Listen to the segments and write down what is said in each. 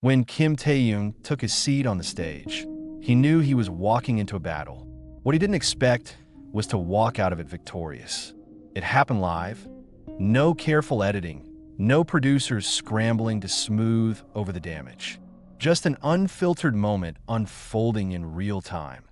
When Kim Taehyung took his seat on the stage, he knew he was walking into a battle. What he didn't expect was to walk out of it victorious. It happened live. No careful editing, no producers scrambling to smooth over the damage. Just an unfiltered moment unfolding in real time.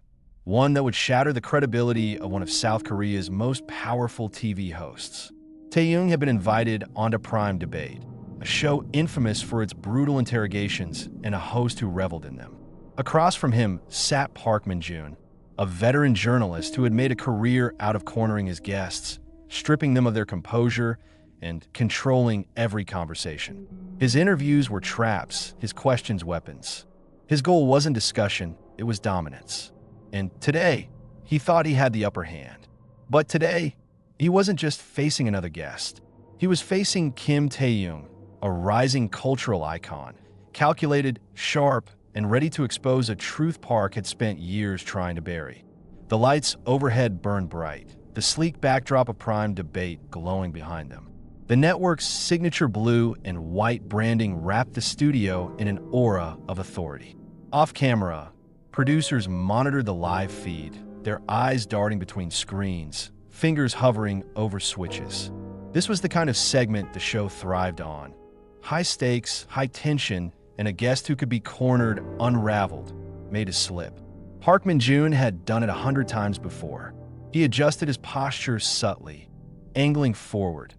One that would shatter the credibility of one of South Korea's most powerful TV hosts. Taehyung had been invited onto Prime Debate, a show infamous for its brutal interrogations and a host who reveled in them. Across from him sat Park Min-joon, a veteran journalist who had made a career out of cornering his guests, stripping them of their composure and controlling every conversation. His interviews were traps, his questions weapons. His goal wasn't discussion, it was dominance. And today, he thought he had the upper hand. But today, he wasn't just facing another guest. He was facing Kim Taehyung, a rising cultural icon, calculated, sharp, and ready to expose a truth Park had spent years trying to bury. The lights overhead burned bright, the sleek backdrop of Prime Debate glowing behind them. The network's signature blue and white branding wrapped the studio in an aura of authority. Off camera, producers monitored the live feed, their eyes darting between screens, fingers hovering over switches. This was the kind of segment the show thrived on. High stakes, high tension, and a guest who could be cornered, unraveled, made a slip. Park Min-joon had done it 100 times before. He adjusted his posture subtly, angling forward.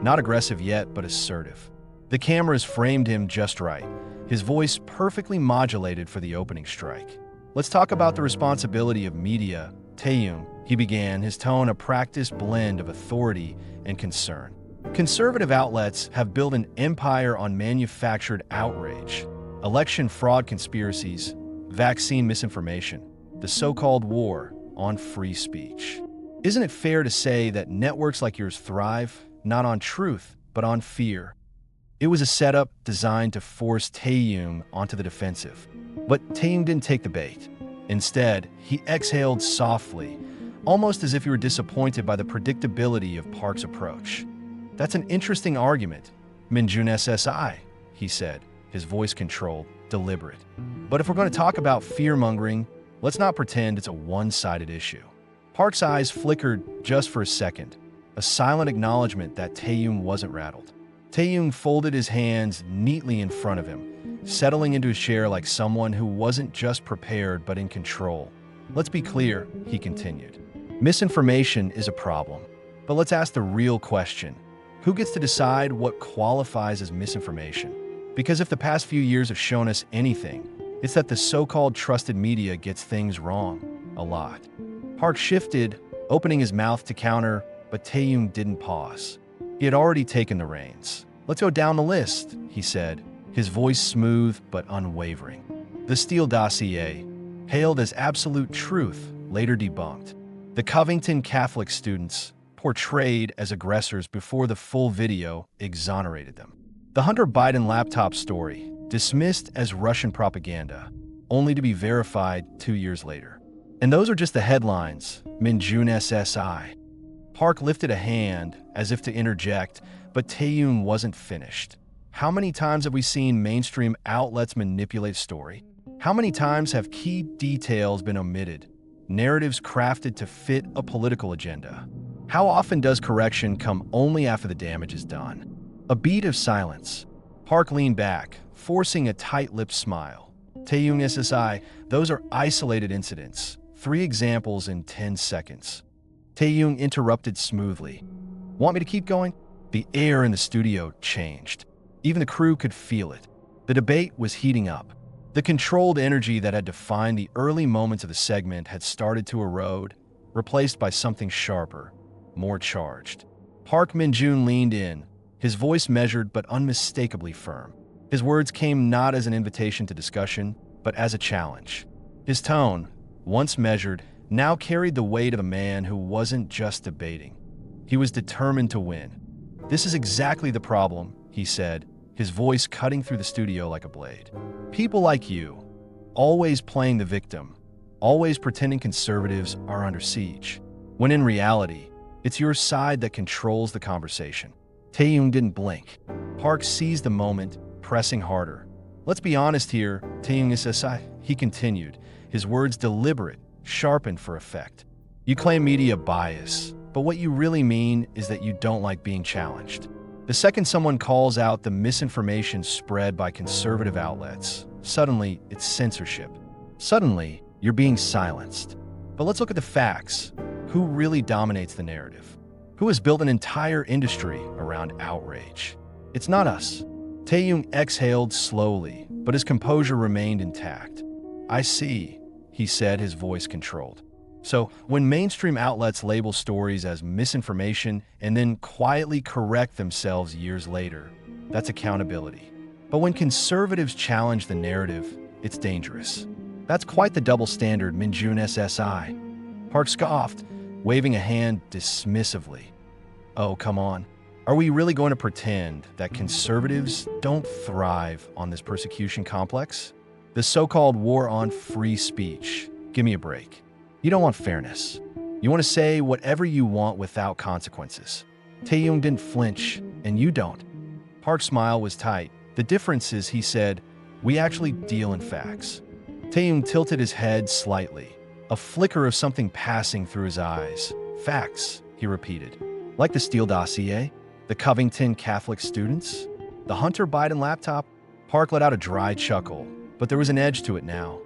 Not aggressive yet, but assertive. The cameras framed him just right, his voice perfectly modulated for the opening strike. Let's talk about the responsibility of media. Taehyung, he began, his tone a practiced blend of authority and concern. Conservative outlets have built an empire on manufactured outrage, election fraud conspiracies, vaccine misinformation, the so-called war on free speech. Isn't it fair to say that networks like yours thrive, not on truth, but on fear? It was a setup designed to force Taehyung onto the defensive. But Taehyung didn't take the bait. Instead, he exhaled softly, almost as if he were disappointed by the predictability of Park's approach. That's an interesting argument, Min-joon SSI, he said, his voice controlled, deliberate. But if we're going to talk about fear-mongering, let's not pretend it's a one-sided issue. Park's eyes flickered just for a second, a silent acknowledgement that Taehyung wasn't rattled. Taehyung folded his hands neatly in front of him, settling into his chair like someone who wasn't just prepared but in control. Let's be clear, he continued. Misinformation is a problem, but let's ask the real question. Who gets to decide what qualifies as misinformation? Because if the past few years have shown us anything, it's that the so-called trusted media gets things wrong, a lot. Park shifted, opening his mouth to counter, but Taehyung didn't pause. He had already taken the reins. Let's go down the list, he said, his voice smooth but unwavering. The Steele dossier, hailed as absolute truth, later debunked. The Covington Catholic students, portrayed as aggressors before the full video exonerated them. The Hunter Biden laptop story, dismissed as Russian propaganda, only to be verified 2 years later. And those are just the headlines, Min-joon SSI. Park lifted a hand as if to interject, but Taehyung wasn't finished. How many times have we seen mainstream outlets manipulate story? How many times have key details been omitted, narratives crafted to fit a political agenda? How often does correction come only after the damage is done? A beat of silence. Park leaned back, forcing a tight-lipped smile. Taehyung SSI, those are isolated incidents. 3 examples in 10 seconds. Taehyung interrupted smoothly. Want me to keep going? The air in the studio changed. Even the crew could feel it. The debate was heating up. The controlled energy that had defined the early moments of the segment had started to erode, replaced by something sharper, more charged. Park Min-joon leaned in, his voice measured but unmistakably firm. His words came not as an invitation to discussion, but as a challenge. His tone, once measured, now carried the weight of a man who wasn't just debating. He was determined to win. This is exactly the problem, he said, his voice cutting through the studio like a blade. People like you, always playing the victim, always pretending conservatives are under siege, when in reality, it's your side that controls the conversation. Taehyung didn't blink. Park seized the moment, pressing harder. Let's be honest here, Taehyung SSI, he continued, his words deliberate, sharpened for effect. You claim media bias, but what you really mean is that you don't like being challenged. The second someone calls out the misinformation spread by conservative outlets, suddenly it's censorship. Suddenly, you're being silenced. But let's look at the facts. Who really dominates the narrative? Who has built an entire industry around outrage? It's not us. Taehyung exhaled slowly, but his composure remained intact. I see, he said, his voice controlled. So, when mainstream outlets label stories as misinformation and then quietly correct themselves years later, that's accountability. But when conservatives challenge the narrative, it's dangerous. That's quite the double standard, Minjun SSI. Park scoffed, waving a hand dismissively. Oh, come on. Are we really going to pretend that conservatives don't thrive on this persecution complex? The so-called war on free speech. Give me a break. You don't want fairness. You want to say whatever you want without consequences. Taehyung didn't flinch, and you don't. Park's smile was tight. The difference is, he said, we actually deal in facts. Taehyung tilted his head slightly, a flicker of something passing through his eyes. Facts, he repeated. Like the Steele dossier, the Covington Catholic students, the Hunter Biden laptop. Park let out a dry chuckle, but there was an edge to it now.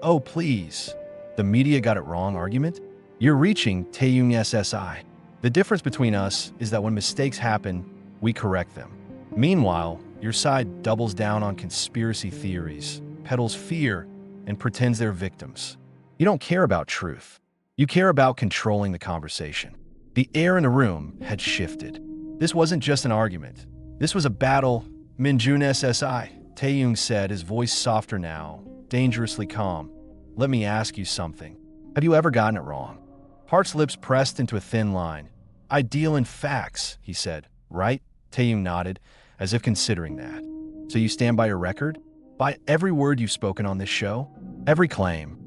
Oh, please. The media got it wrong argument? You're reaching, Taehyung SSI. The difference between us is that when mistakes happen, we correct them. Meanwhile, your side doubles down on conspiracy theories, peddles fear, and pretends they're victims. You don't care about truth. You care about controlling the conversation. The air in the room had shifted. This wasn't just an argument. This was a battle. Minjun SSI, Taehyung said, his voice softer now, dangerously calm. Let me ask you something. Have you ever gotten it wrong? Park's lips pressed into a thin line. I deal in facts, he said. Right? Taehyung nodded, as if considering that. So you stand by your record? By every word you've spoken on this show? Every claim?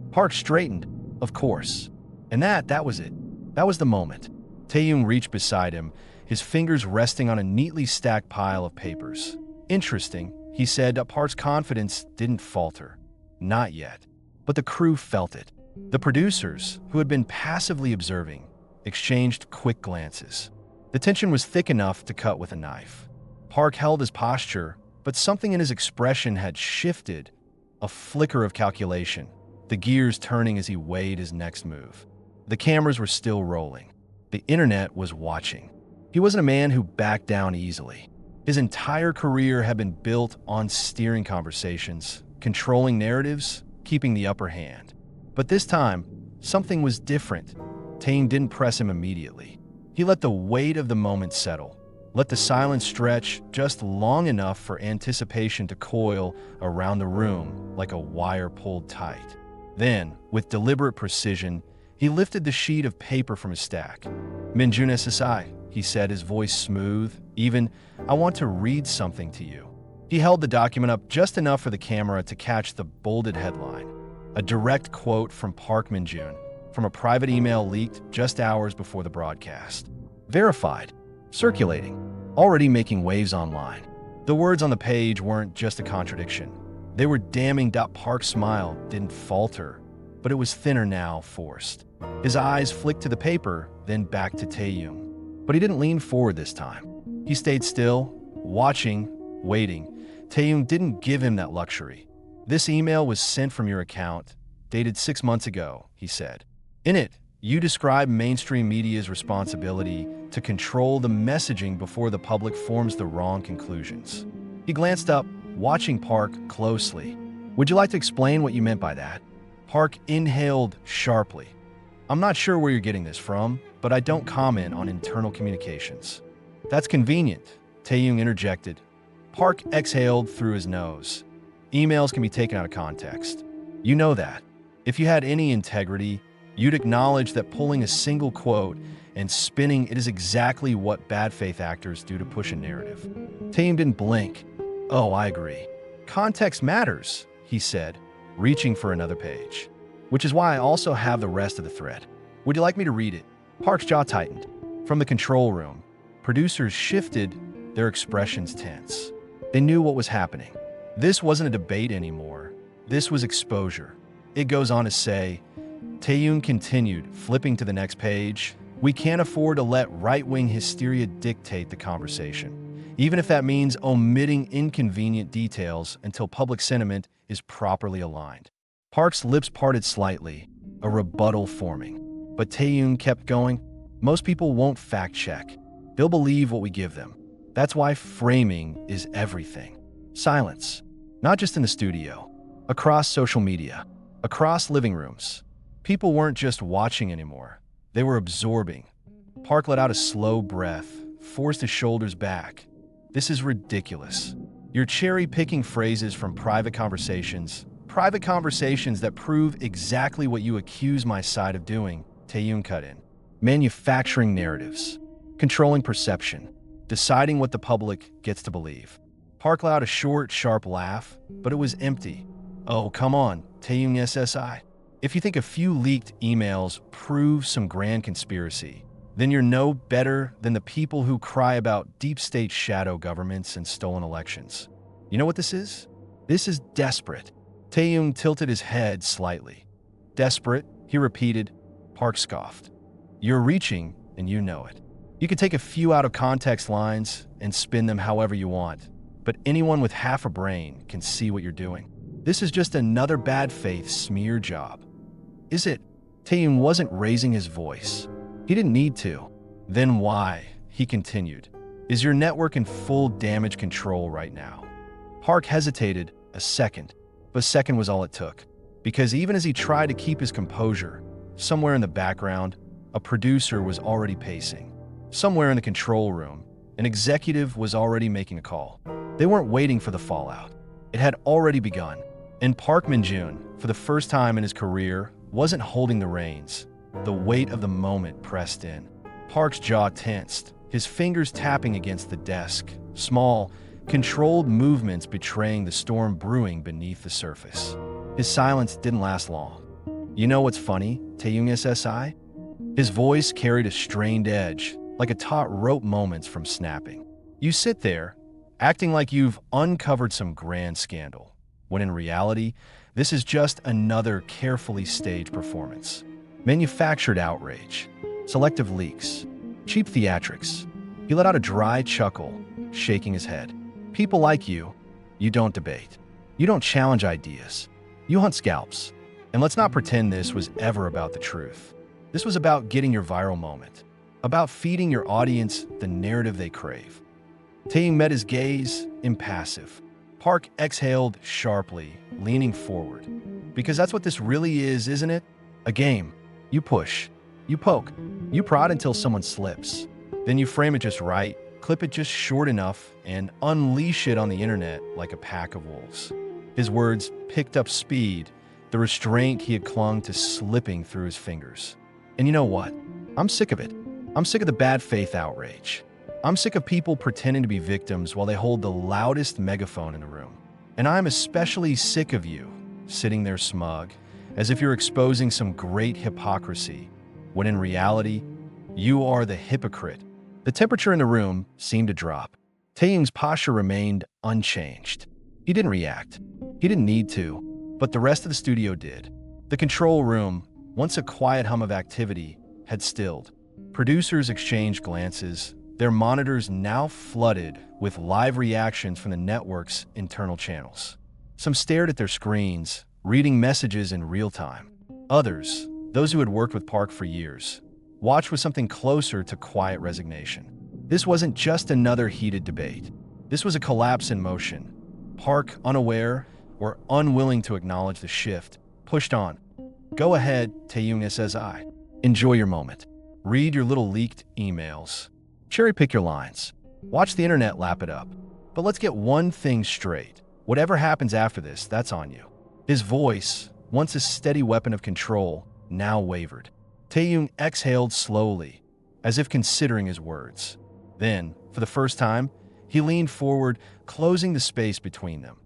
Park straightened. Of course. And that was it. That was the moment. Taehyung reached beside him, his fingers resting on a neatly stacked pile of papers. Interesting, he said. Park's confidence didn't falter. Not yet. But the crew felt it. The producers, who had been passively observing, exchanged quick glances. The tension was thick enough to cut with a knife. Park held his posture, but something in his expression had shifted, a flicker of calculation, the gears turning as he weighed his next move. The cameras were still rolling. The internet was watching. He wasn't a man who backed down easily. His entire career had been built on steering conversations, controlling narratives, keeping the upper hand. But this time, something was different. Taehyung didn't press him immediately. He let the weight of the moment settle, let the silence stretch just long enough for anticipation to coil around the room like a wire pulled tight. Then, with deliberate precision, he lifted the sheet of paper from his stack. Minjun SSI, he said, his voice smooth, even, I want to read something to you. He held the document up just enough for the camera to catch the bolded headline. A direct quote from Park Minjun, from a private email leaked just hours before the broadcast. Verified, circulating, already making waves online. The words on the page weren't just a contradiction. They were damning. Park's smile didn't falter, but it was thinner now, forced. His eyes flicked to the paper, then back to Taehyung. But he didn't lean forward this time. He stayed still, watching, waiting. Taehyung didn't give him that luxury. This email was sent from your account, dated 6 months ago, he said. In it, you describe mainstream media's responsibility to control the messaging before the public forms the wrong conclusions. He glanced up, watching Park closely. Would you like to explain what you meant by that? Park inhaled sharply. I'm not sure where you're getting this from, but I don't comment on internal communications. That's convenient, Taehyung interjected. Park exhaled through his nose. Emails can be taken out of context. You know that. If you had any integrity, you'd acknowledge that pulling a single quote and spinning it is exactly what bad faith actors do to push a narrative. Taehyung didn't blink. Oh, I agree. Context matters, he said, reaching for another page. Which is why I also have the rest of the thread. Would you like me to read it? Park's jaw tightened. From the control room, producers shifted, their expressions tense. They knew what was happening. This wasn't a debate anymore. This was exposure. It goes on to say, Taehyung continued, flipping to the next page, "We can't afford to let right-wing hysteria dictate the conversation, even if that means omitting inconvenient details until public sentiment is properly aligned." Park's lips parted slightly, a rebuttal forming. But Taehyung kept going. "Most people won't fact-check. They'll believe what we give them. That's why framing is everything." Silence. Not just in the studio. Across social media. Across living rooms. People weren't just watching anymore. They were absorbing. Park let out a slow breath, forced his shoulders back. "This is ridiculous. You're cherry-picking phrases from private conversations that prove exactly what you accuse my side of doing," Taehyung cut in. "Manufacturing narratives, controlling perception, deciding what the public gets to believe." Park let out a short, sharp laugh, but it was empty. "Oh, come on, Taehyung SSI. If you think a few leaked emails prove some grand conspiracy, then you're no better than the people who cry about deep state shadow governments and stolen elections. You know what this is? This is desperate." Taehyung tilted his head slightly. "Desperate," he repeated. Park scoffed. "You're reaching, and you know it. You can take a few out-of-context lines and spin them however you want, but anyone with half a brain can see what you're doing. This is just another bad faith smear job." "Is it?" Taehyung wasn't raising his voice. He didn't need to. "Then why," he continued, "is your network in full damage control right now?" Park hesitated a second, but a second was all it took. Because even as he tried to keep his composure, somewhere in the background, a producer was already pacing. Somewhere in the control room, an executive was already making a call. They weren't waiting for the fallout. It had already begun. And Park Min-jun, for the first time in his career, wasn't holding the reins. The weight of the moment pressed in. Park's jaw tensed, his fingers tapping against the desk, small, controlled movements betraying the storm brewing beneath the surface. His silence didn't last long. "You know what's funny, Taehyung SSI?" His voice carried a strained edge, like a taut rope moments from snapping. "You sit there, acting like you've uncovered some grand scandal, when in reality, this is just another carefully staged performance. Manufactured outrage, selective leaks, cheap theatrics." He let out a dry chuckle, shaking his head. "People like you don't debate. You don't challenge ideas. You hunt scalps. And let's not pretend this was ever about the truth. This was about getting your viral moment, about feeding your audience the narrative they crave." Taehyung met his gaze, impassive. Park exhaled sharply, leaning forward. "Because that's what this really is, isn't it? A game. You push, you poke, you prod until someone slips. Then you frame it just right, clip it just short enough, and unleash it on the internet like a pack of wolves." His words picked up speed, the restraint he had clung to slipping through his fingers. "And you know what? I'm sick of it. I'm sick of the bad faith outrage. I'm sick of people pretending to be victims while they hold the loudest megaphone in the room. And I'm especially sick of you, sitting there smug, as if you're exposing some great hypocrisy, when in reality, you are the hypocrite." The temperature in the room seemed to drop. Taehyung's posture remained unchanged. He didn't react. He didn't need to, but the rest of the studio did. The control room, once a quiet hum of activity, had stilled. Producers exchanged glances, their monitors now flooded with live reactions from the network's internal channels. Some stared at their screens, reading messages in real time. Others, those who had worked with Park for years, watched with something closer to quiet resignation. This wasn't just another heated debate. This was a collapse in motion. Park, unaware or unwilling to acknowledge the shift, pushed on. "Go ahead, Taehyung SSI. Enjoy your moment. Read your little leaked emails. Cherry-pick your lines. Watch the internet lap it up. But let's get one thing straight. Whatever happens after this, that's on you." His voice, once a steady weapon of control, now wavered. Taehyung exhaled slowly, as if considering his words. Then, for the first time, he leaned forward, closing the space between them.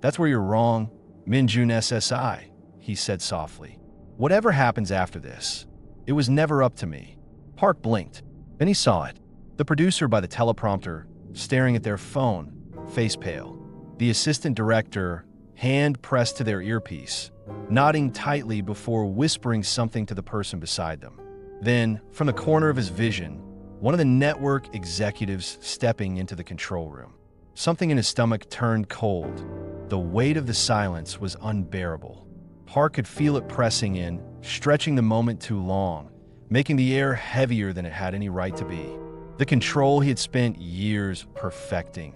"That's where you're wrong, Min-jun SSI," he said softly. "Whatever happens after this, it was never up to me." Park blinked. Then he saw it. The producer by the teleprompter, staring at their phone, face pale. The assistant director, hand pressed to their earpiece, nodding tightly before whispering something to the person beside them. Then, from the corner of his vision, one of the network executives stepping into the control room. Something in his stomach turned cold. The weight of the silence was unbearable. Park could feel it pressing in, stretching the moment too long, making the air heavier than it had any right to be. The control he had spent years perfecting,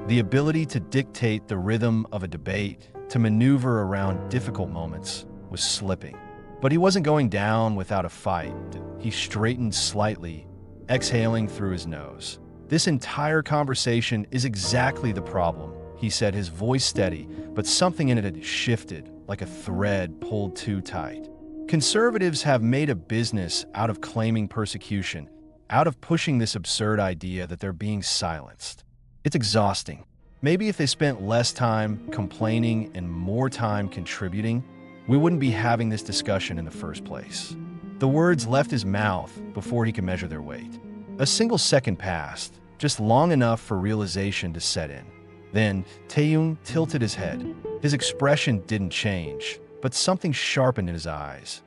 the ability to dictate the rhythm of a debate, to maneuver around difficult moments, was slipping. But he wasn't going down without a fight. He straightened slightly, exhaling through his nose. "This entire conversation is exactly the problem," he said, his voice steady, but something in it had shifted, like a thread pulled too tight. Conservatives have made a business out of claiming persecution, out of pushing this absurd idea that they're being silenced. It's exhausting. Maybe if they spent less time complaining and more time contributing, we wouldn't be having this discussion in the first place. The words left his mouth before he could measure their weight. A single second passed, just long enough for realization to set in. Then, Taehyung tilted his head. His expression didn't change, but something sharpened in his eyes.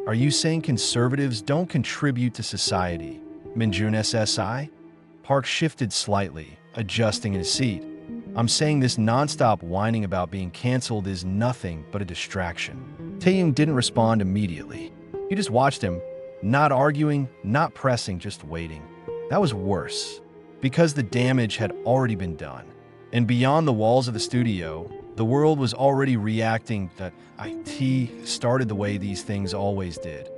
"Are you saying conservatives don't contribute to society, Minjun SSI?" Park shifted slightly, adjusting in his seat. "I'm saying this nonstop whining about being canceled is nothing but a distraction." Taehyung didn't respond immediately. He just watched him, not arguing, not pressing, just waiting. That was worse, because the damage had already been done. And beyond the walls of the studio, the world was already reacting that IT started the way these things always did.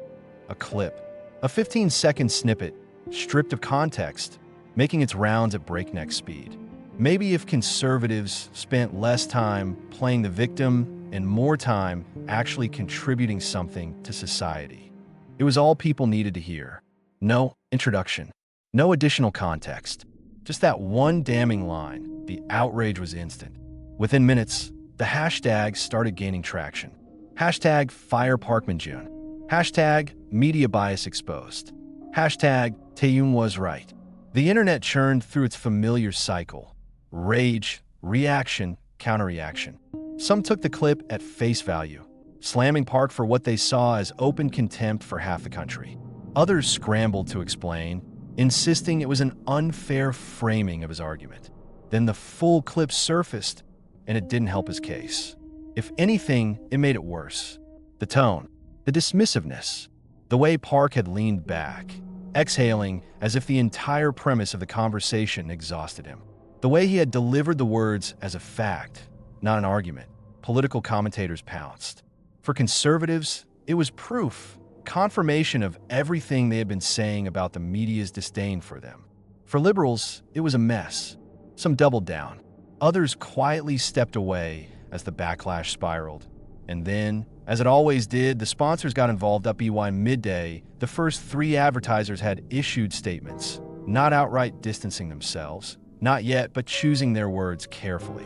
A clip. A 15-second snippet, stripped of context, making its rounds at breakneck speed. Maybe if conservatives spent less time playing the victim and more time actually contributing something to society. It was all people needed to hear. No introduction, no additional context. Just that one damning line. The outrage was instant. Within minutes, the hashtags started gaining traction. Hashtag Fire Park Min-jun. Hashtag Media Bias Exposed. Hashtag Taehyung was right. The internet churned through its familiar cycle. Rage, reaction, counterreaction. Some took the clip at face value, slamming Park for what they saw as open contempt for half the country. Others scrambled to explain, insisting it was an unfair framing of his argument. Then the full clip surfaced, and it didn't help his case. If anything, it made it worse. The tone, the dismissiveness, the way Park had leaned back, exhaling as if the entire premise of the conversation exhausted him. The way he had delivered the words as a fact, not an argument. Political commentators pounced. For conservatives, it was proof, confirmation of everything they had been saying about the media's disdain for them. For liberals, it was a mess. Some doubled down. Others quietly stepped away as the backlash spiraled. And then, as it always did, the sponsors got involved. At BY midday, the first 3 advertisers had issued statements, not outright distancing themselves, not yet, but choosing their words carefully.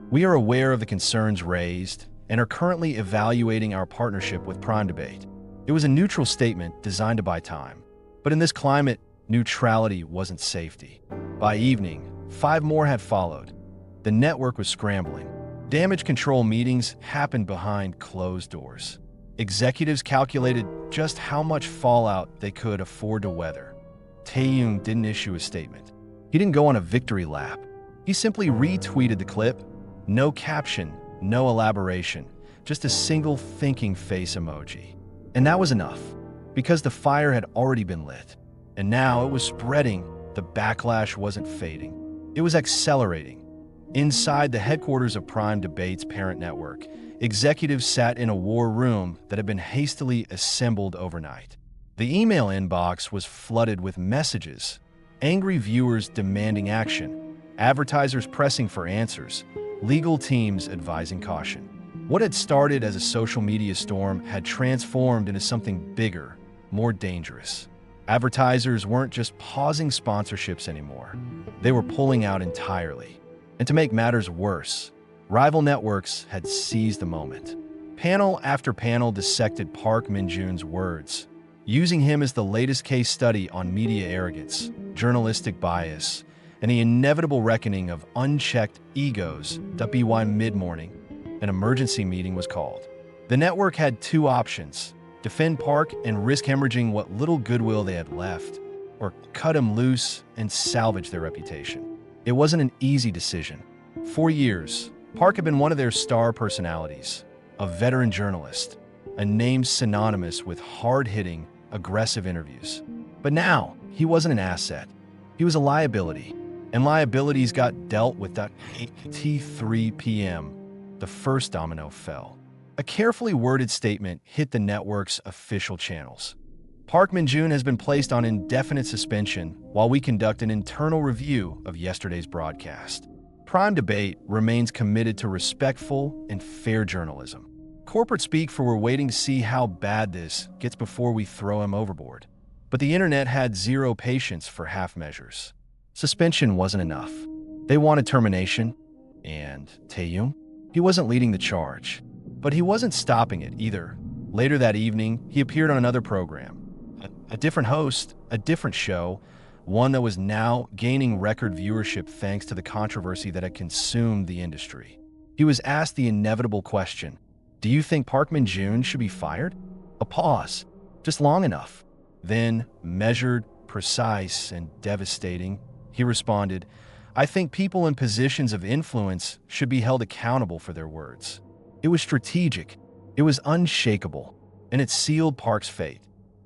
"We are aware of the concerns raised and are currently evaluating our partnership with Prime Debate." It was a neutral statement designed to buy time. But in this climate, neutrality wasn't safety. By evening, 5 more had followed. The network was scrambling. Damage control meetings happened behind closed doors. Executives calculated just how much fallout they could afford to weather. Taehyung didn't issue a statement. He didn't go on a victory lap. He simply retweeted the clip. No caption, no elaboration, just a single thinking face emoji. And that was enough, because the fire had already been lit. And now it was spreading. The backlash wasn't fading. It was accelerating. Inside the headquarters of Prime Debate's parent network, executives sat in a war room that had been hastily assembled overnight. The email inbox was flooded with messages, angry viewers demanding action, advertisers pressing for answers, legal teams advising caution. What had started as a social media storm had transformed into something bigger, more dangerous. Advertisers weren't just pausing sponsorships anymore. They were pulling out entirely. And to make matters worse, rival networks had seized the moment. Panel after panel dissected Park Min-jun's words, using him as the latest case study on media arrogance, journalistic bias, and the inevitable reckoning of unchecked egos. By mid-morning, an emergency meeting was called. The network had two options: defend Park and risk hemorrhaging what little goodwill they had left, or cut him loose and salvage their reputation. It wasn't an easy decision. For years, Park had been one of their star personalities, a veteran journalist, a name synonymous with hard-hitting, aggressive interviews. But now, he wasn't an asset. He was a liability, and liabilities got dealt with at 8:03 p.m. The first domino fell. A carefully worded statement hit the network's official channels. Park Min-joon has been placed on indefinite suspension while we conduct an internal review of yesterday's broadcast. Prime Debate remains committed to respectful and fair journalism. Corporate speak for we're waiting to see how bad this gets before we throw him overboard. But the internet had zero patience for half measures. Suspension wasn't enough. They wanted termination, and Taehyung? He wasn't leading the charge. But he wasn't stopping it either. Later that evening, he appeared on another program. A different host, a different show, one that was now gaining record viewership thanks to the controversy that had consumed the industry. He was asked the inevitable question: do you think Park Min-joon should be fired? A pause, just long enough. Then, measured, precise, and devastating, he responded, I think people in positions of influence should be held accountable for their words. It was strategic, it was unshakable, and it sealed Park's fate.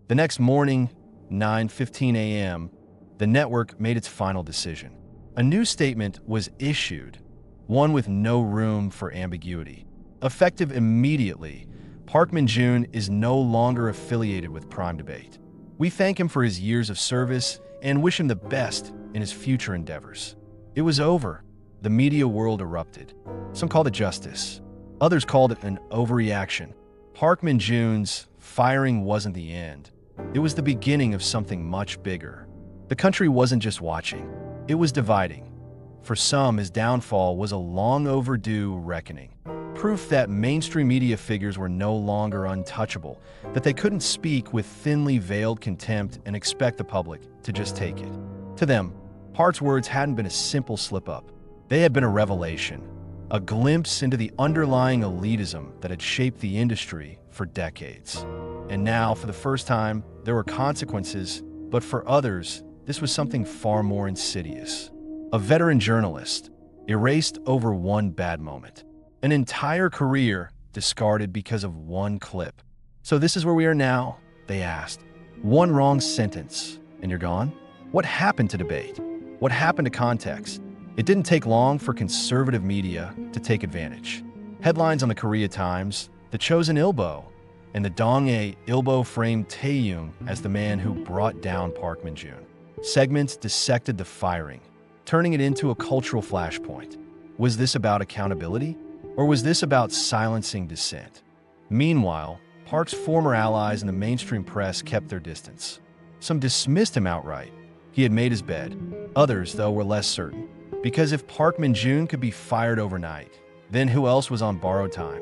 The next morning, 9:15 a.m., the network made its final decision. A new statement was issued, one with no room for ambiguity. Effective immediately, Park Min-joon is no longer affiliated with Prime Debate. We thank him for his years of service and wish him the best in his future endeavors. It was over. The media world erupted. Some called it justice. Others called it an overreaction. Park Min-joon's firing wasn't the end. It was the beginning of something much bigger. The country wasn't just watching. It was dividing. For some, his downfall was a long overdue reckoning. Proof that mainstream media figures were no longer untouchable, that they couldn't speak with thinly veiled contempt and expect the public to just take it. To them, Park's words hadn't been a simple slip-up. They had been a revelation, a glimpse into the underlying elitism that had shaped the industry for decades. And now, for the first time, there were consequences, but for others, this was something far more insidious. A veteran journalist, erased over one bad moment. An entire career discarded because of one clip. So this is where we are now, they asked. One wrong sentence, and you're gone? What happened to debate? What happened to context? It didn't take long for conservative media to take advantage. Headlines on the Korea Times, The Chosen Ilbo, and the Donghae Ilbo framed Taehyung as the man who brought down Park Min-joon. Segments dissected the firing, turning it into a cultural flashpoint. Was this about accountability? Or was this about silencing dissent? Meanwhile, Park's former allies in the mainstream press kept their distance. Some dismissed him outright. He had made his bed. Others, though, were less certain. Because if Park Min-joon could be fired overnight, then who else was on borrowed time?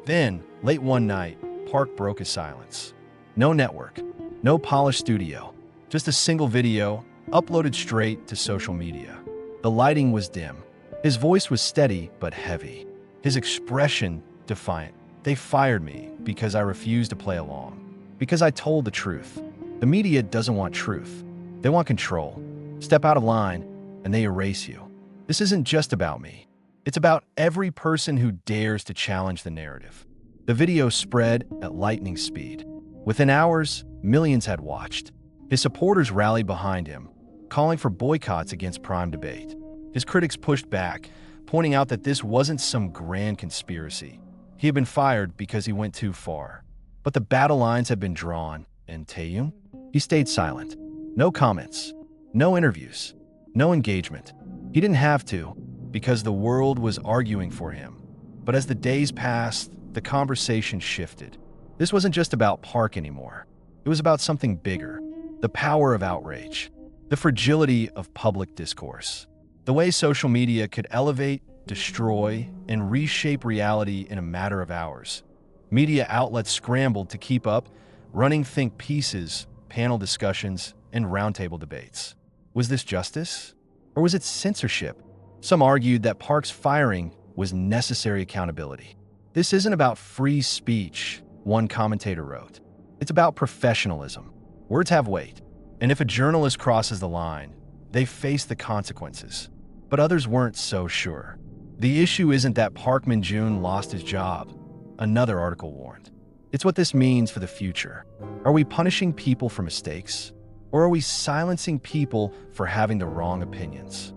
Then, late one night, Park broke his silence. No network, no polished studio, just a single video uploaded straight to social media. The lighting was dim. His voice was steady but heavy. His expression defiant. They fired me because I refused to play along. Because I told the truth. The media doesn't want truth. They want control. Step out of line, and they erase you. This isn't just about me. It's about every person who dares to challenge the narrative. The video spread at lightning speed. Within hours, millions had watched. His supporters rallied behind him, calling for boycotts against Prime Debate. His critics pushed back, pointing out that this wasn't some grand conspiracy. He had been fired because he went too far. But the battle lines had been drawn, and Taehyung? He stayed silent. No comments, no interviews, no engagement. He didn't have to, because the world was arguing for him. But as the days passed, the conversation shifted. This wasn't just about Park anymore. It was about something bigger. The power of outrage. The fragility of public discourse. The way social media could elevate, destroy, and reshape reality in a matter of hours. Media outlets scrambled to keep up, running think pieces, panel discussions, and roundtable debates. Was this justice? Or was it censorship? Some argued that Park's firing was necessary accountability. This isn't about free speech, one commentator wrote. It's about professionalism. Words have weight, and if a journalist crosses the line, they face the consequences. But others weren't so sure. The issue isn't that Park Min-joon lost his job, another article warned. It's what this means for the future. Are we punishing people for mistakes? Or are we silencing people for having the wrong opinions?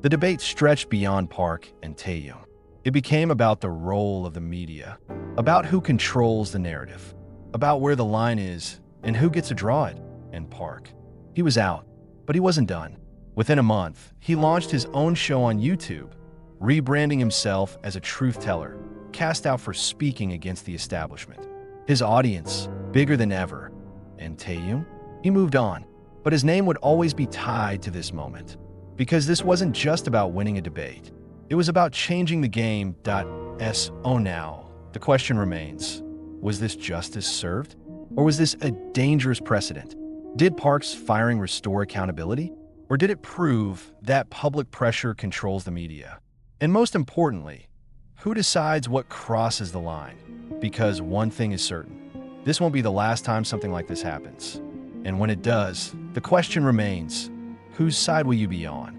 The debate stretched beyond Park and Taehyung. It became about the role of the media, about who controls the narrative, about where the line is and who gets to draw it. And Park, he was out, but he wasn't done. Within a month, he launched his own show on YouTube, rebranding himself as a truth teller, cast out for speaking against the establishment. His audience, bigger than ever. And Taehyung, he moved on, but his name would always be tied to this moment. Because this wasn't just about winning a debate. It was about changing the game. So now, the question remains, was this justice served? Or was this a dangerous precedent? Did Park's firing restore accountability? Or did it prove that public pressure controls the media? And most importantly, who decides what crosses the line? Because one thing is certain, this won't be the last time something like this happens. And when it does, the question remains, whose side will you be on?